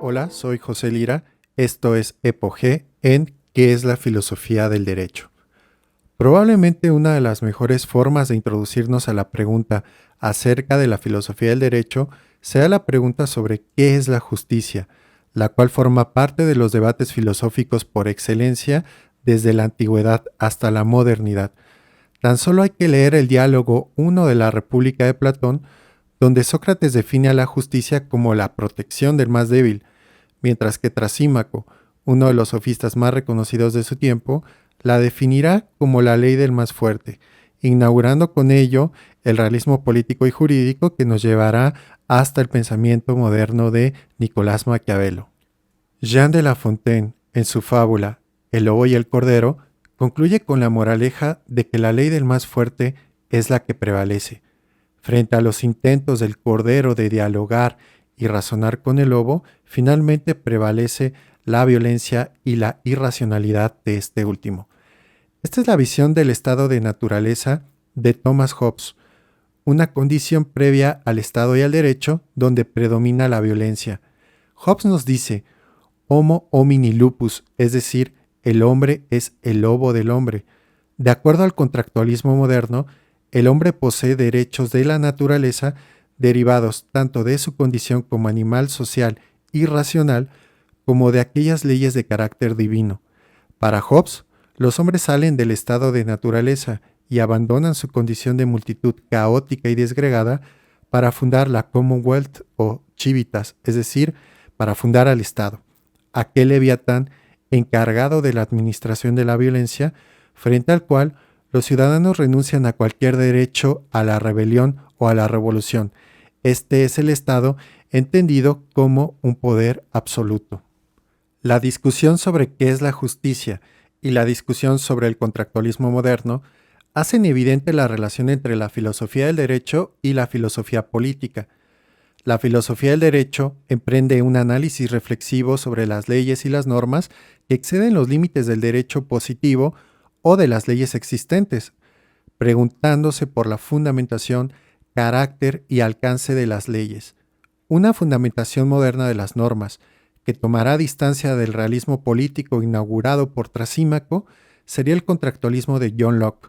Hola, soy José Lira. Esto es Epoge en ¿Qué es la filosofía del derecho? Probablemente una de las mejores formas de introducirnos a la pregunta acerca de la filosofía del derecho sea la pregunta sobre qué es la justicia, la cual forma parte de los debates filosóficos por excelencia desde la antigüedad hasta la modernidad. Tan solo hay que leer el diálogo 1 de la República de Platón, donde Sócrates define a la justicia como la protección del más débil, mientras que Trasímaco, uno de los sofistas más reconocidos de su tiempo, la definirá como la ley del más fuerte, inaugurando con ello el realismo político y jurídico que nos llevará hasta el pensamiento moderno de Nicolás Maquiavelo. Jean de La Fontaine, en su fábula El lobo y el cordero, concluye con la moraleja de que la ley del más fuerte es la que prevalece. Frente a los intentos del cordero de dialogar y razonar con el lobo, finalmente prevalece la violencia y la irracionalidad de este último. Esta es la visión del estado de naturaleza de Thomas Hobbes, una condición previa al Estado y al derecho donde predomina la violencia. Hobbes nos dice, Homo homini lupus, es decir, el hombre es el lobo del hombre. De acuerdo al contractualismo moderno, el hombre posee derechos de la naturaleza derivados tanto de su condición como animal social y racional como de aquellas leyes de carácter divino. Para Hobbes, los hombres salen del estado de naturaleza y abandonan su condición de multitud caótica y desgregada para fundar la Commonwealth o Civitas, es decir, para fundar al Estado, aquel leviatán encargado de la administración de la violencia, frente al cual los ciudadanos renuncian a cualquier derecho a la rebelión o a la revolución. Este es el Estado entendido como un poder absoluto. La discusión sobre qué es la justicia y la discusión sobre el contractualismo moderno hacen evidente la relación entre la filosofía del derecho y la filosofía política. La filosofía del derecho emprende un análisis reflexivo sobre las leyes y las normas que exceden los límites del derecho positivo o de las leyes existentes, preguntándose por la fundamentación, carácter y alcance de las leyes. Una fundamentación moderna de las normas, que tomará distancia del realismo político inaugurado por Trasímaco, sería el contractualismo de John Locke.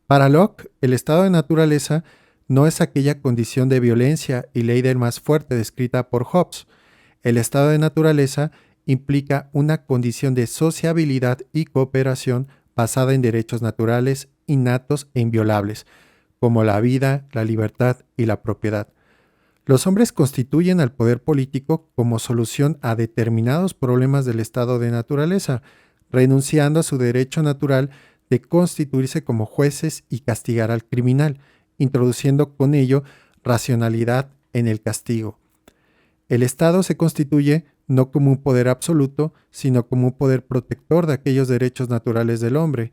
Para Locke, el estado de naturaleza no es aquella condición de violencia y ley del más fuerte descrita por Hobbes. El estado de naturaleza implica una condición de sociabilidad y cooperación basada en derechos naturales, innatos e inviolables, como la vida, la libertad y la propiedad. Los hombres constituyen al poder político como solución a determinados problemas del estado de naturaleza, renunciando a su derecho natural de constituirse como jueces y castigar al criminal, introduciendo con ello racionalidad en el castigo. El Estado se constituye no como un poder absoluto, sino como un poder protector de aquellos derechos naturales del hombre,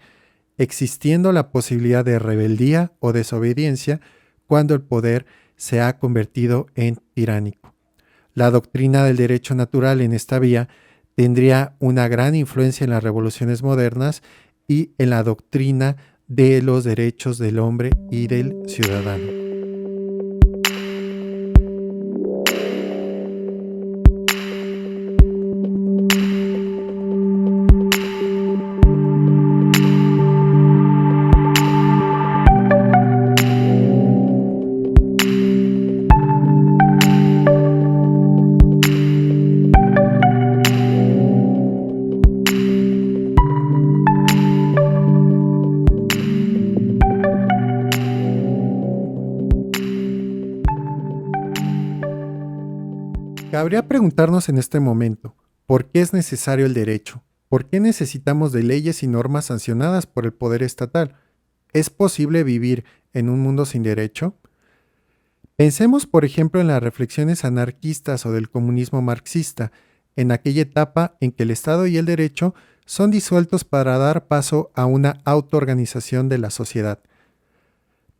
existiendo la posibilidad de rebeldía o desobediencia cuando el poder se ha convertido en tiránico. La doctrina del derecho natural en esta vía tendría una gran influencia en las revoluciones modernas y en la doctrina de los derechos del hombre y del ciudadano. Cabría preguntarnos en este momento, ¿por qué es necesario el derecho? ¿Por qué necesitamos de leyes y normas sancionadas por el poder estatal? ¿Es posible vivir en un mundo sin derecho? Pensemos, por ejemplo, en las reflexiones anarquistas o del comunismo marxista, en aquella etapa en que el Estado y el derecho son disueltos para dar paso a una autoorganización de la sociedad.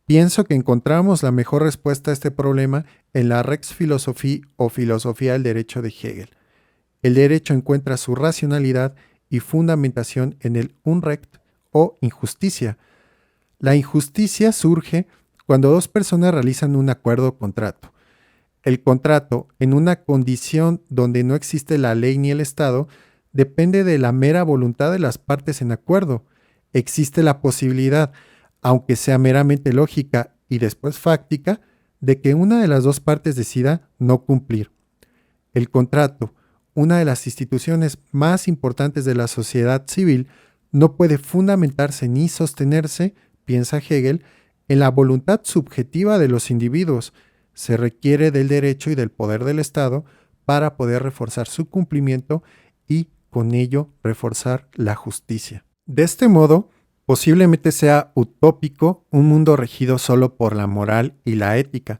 Pienso que encontramos la mejor respuesta a este problema en la Rex Philosophie o filosofía del derecho de Hegel. El derecho encuentra su racionalidad y fundamentación en el Unrecht o injusticia. La injusticia surge cuando dos personas realizan un acuerdo o contrato. El contrato, en una condición donde no existe la ley ni el Estado, depende de la mera voluntad de las partes en acuerdo. Existe la posibilidad, aunque sea meramente lógica y después fáctica, de que una de las dos partes decida no cumplir. El contrato, una de las instituciones más importantes de la sociedad civil, no puede fundamentarse ni sostenerse, piensa Hegel, en la voluntad subjetiva de los individuos. Se requiere del derecho y del poder del Estado para poder reforzar su cumplimiento y, con ello, reforzar la justicia. De este modo, posiblemente sea utópico un mundo regido solo por la moral y la ética.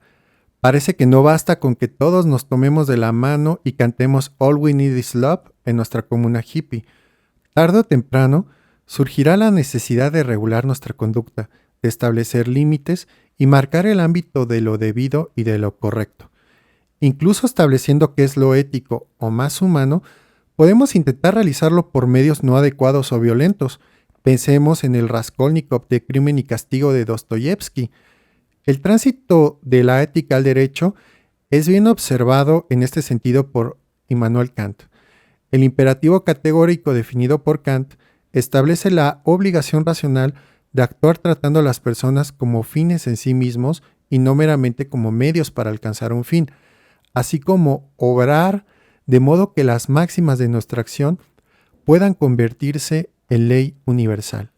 Parece que no basta con que todos nos tomemos de la mano y cantemos All We Need Is Love en nuestra comuna hippie. Tarde o temprano, surgirá la necesidad de regular nuestra conducta, de establecer límites y marcar el ámbito de lo debido y de lo correcto. Incluso estableciendo qué es lo ético o más humano, podemos intentar realizarlo por medios no adecuados o violentos. Pensemos en el Raskolnikov de Crimen y Castigo de Dostoyevsky. El tránsito de la ética al derecho es bien observado en este sentido por Immanuel Kant. El imperativo categórico definido por Kant establece la obligación racional de actuar tratando a las personas como fines en sí mismos y no meramente como medios para alcanzar un fin, así como obrar de modo que las máximas de nuestra acción puedan convertirse en ley universal.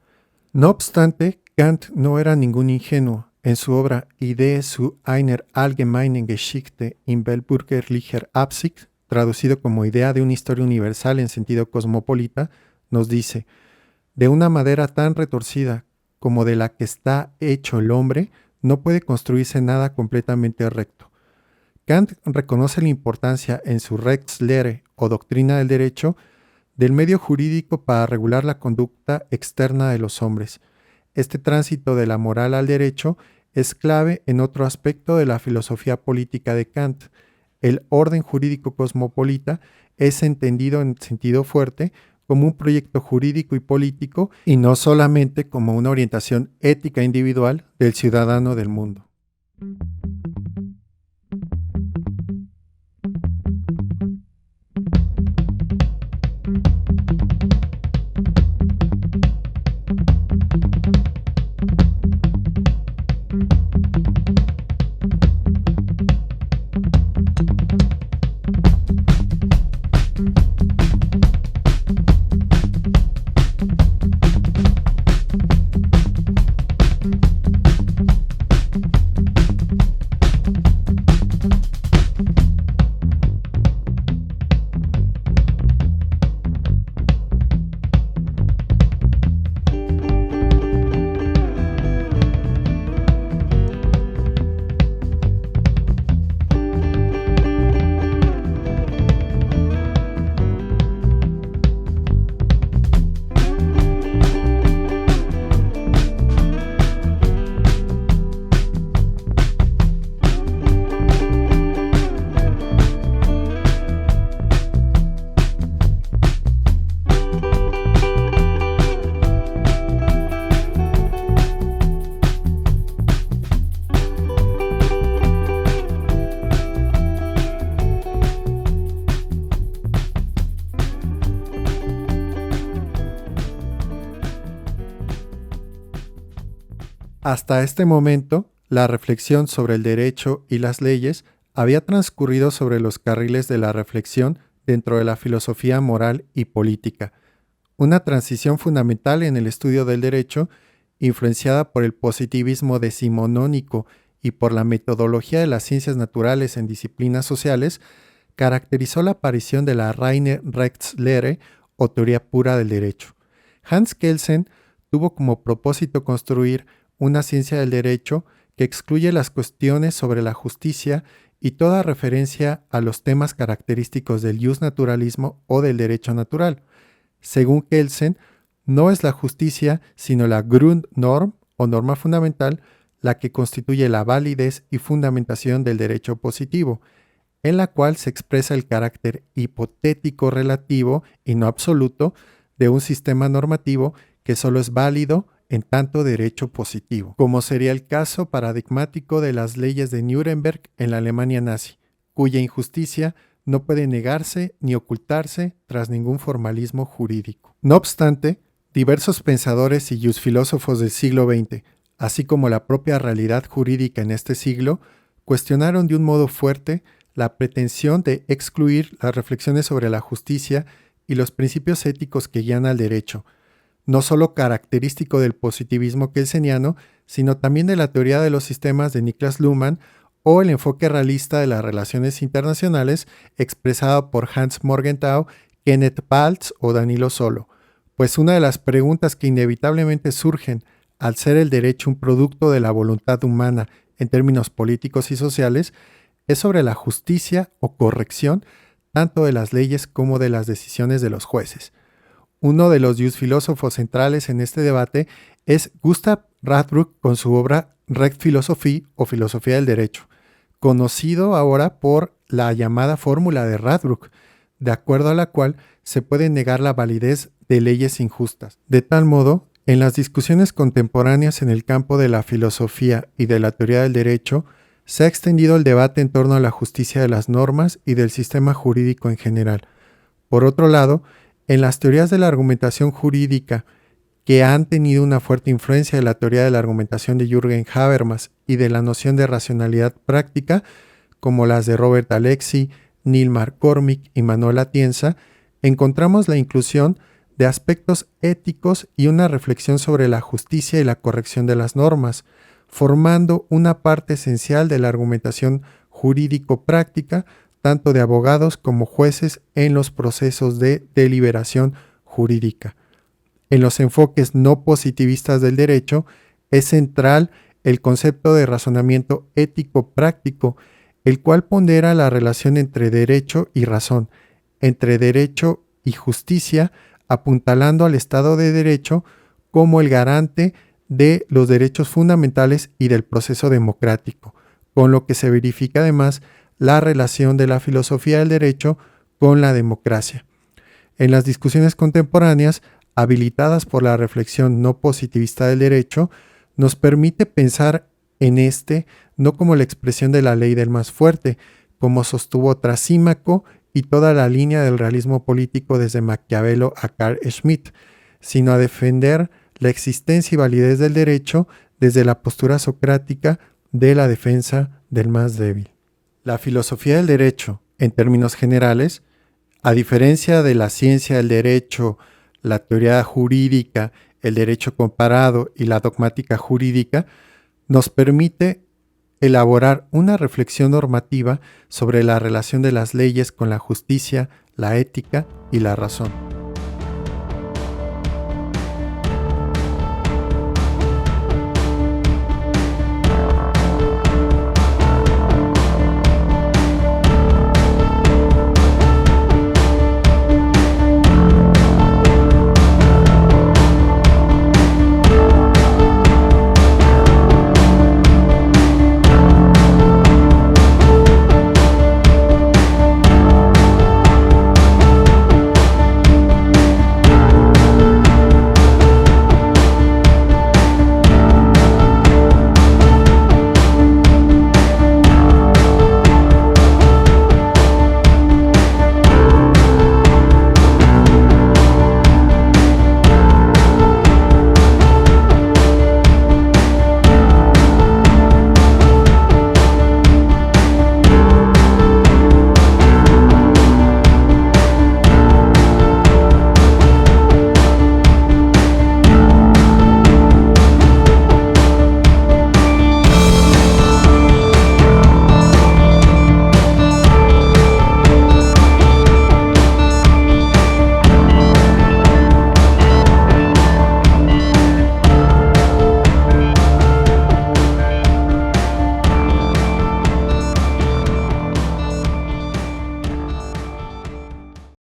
No obstante, Kant no era ningún ingenuo. En su obra Idee zu einer allgemeinen Geschichte in weltbürgerlicher Absicht, traducido como Idea de una historia universal en sentido cosmopolita, nos dice: de una madera tan retorcida como de la que está hecho el hombre, no puede construirse nada completamente recto. Kant reconoce la importancia en su Rechtslehre o doctrina del derecho del medio jurídico para regular la conducta externa de los hombres. Este tránsito de la moral al derecho es clave en otro aspecto de la filosofía política de Kant. El orden jurídico cosmopolita es entendido en sentido fuerte como un proyecto jurídico y político y no solamente como una orientación ética individual del ciudadano del mundo. Hasta este momento, la reflexión sobre el derecho y las leyes había transcurrido sobre los carriles de la reflexión dentro de la filosofía moral y política, una transición fundamental en el estudio del derecho, influenciada por el positivismo decimonónico y por la metodología de las ciencias naturales en disciplinas sociales, caracterizó la aparición de la reine Rechtslehre o teoría pura del derecho. Hans Kelsen tuvo como propósito construir una ciencia del derecho que excluye las cuestiones sobre la justicia y toda referencia a los temas característicos del justnaturalismo o del derecho natural. Según Kelsen, no es la justicia, sino la Grundnorm o norma fundamental la que constituye la validez y fundamentación del derecho positivo, en la cual se expresa el carácter hipotético relativo y no absoluto de un sistema normativo que solo es válido en tanto derecho positivo, como sería el caso paradigmático de las leyes de Nuremberg en la Alemania nazi, cuya injusticia no puede negarse ni ocultarse tras ningún formalismo jurídico. No obstante, diversos pensadores y filósofos del siglo XX, así como la propia realidad jurídica en este siglo, cuestionaron de un modo fuerte la pretensión de excluir las reflexiones sobre la justicia y los principios éticos que guían al derecho, no solo característico del positivismo kelseniano, sino también de la teoría de los sistemas de Niklas Luhmann o el enfoque realista de las relaciones internacionales expresado por Hans Morgenthau, Kenneth Balz o Danilo Solo. Pues una de las preguntas que inevitablemente surgen al ser el derecho un producto de la voluntad humana en términos políticos y sociales es sobre la justicia o corrección tanto de las leyes como de las decisiones de los jueces. Uno de los filósofos centrales en este debate es Gustav Radbruch con su obra Rechtsphilosophie o Filosofía del Derecho, conocido ahora por la llamada fórmula de Radbruch, de acuerdo a la cual se puede negar la validez de leyes injustas. De tal modo, en las discusiones contemporáneas en el campo de la filosofía y de la teoría del derecho, se ha extendido el debate en torno a la justicia de las normas y del sistema jurídico en general. Por otro lado, en las teorías de la argumentación jurídica, que han tenido una fuerte influencia de la teoría de la argumentación de Jürgen Habermas y de la noción de racionalidad práctica, como las de Robert Alexy, Neil McCormick y Manuel Atienza, encontramos la inclusión de aspectos éticos y una reflexión sobre la justicia y la corrección de las normas, formando una parte esencial de la argumentación jurídico-práctica, tanto de abogados como jueces en los procesos de deliberación jurídica. En los enfoques no positivistas del derecho es central el concepto de razonamiento ético-práctico, el cual pondera la relación entre derecho y razón, entre derecho y justicia, apuntalando al Estado de Derecho como el garante de los derechos fundamentales y del proceso democrático, con lo que se verifica además la relación de la filosofía del derecho con la democracia. En las discusiones contemporáneas, habilitadas por la reflexión no positivista del derecho, nos permite pensar en no como la expresión de la ley del más fuerte, como sostuvo Trasímaco y toda la línea del realismo político desde Maquiavelo a Carl Schmitt, sino a defender la existencia y validez del derecho desde la postura socrática de la defensa del más débil. La filosofía del derecho, en términos generales, a diferencia de la ciencia del derecho, la teoría jurídica, el derecho comparado y la dogmática jurídica, nos permite elaborar una reflexión normativa sobre la relación de las leyes con la justicia, la ética y la razón.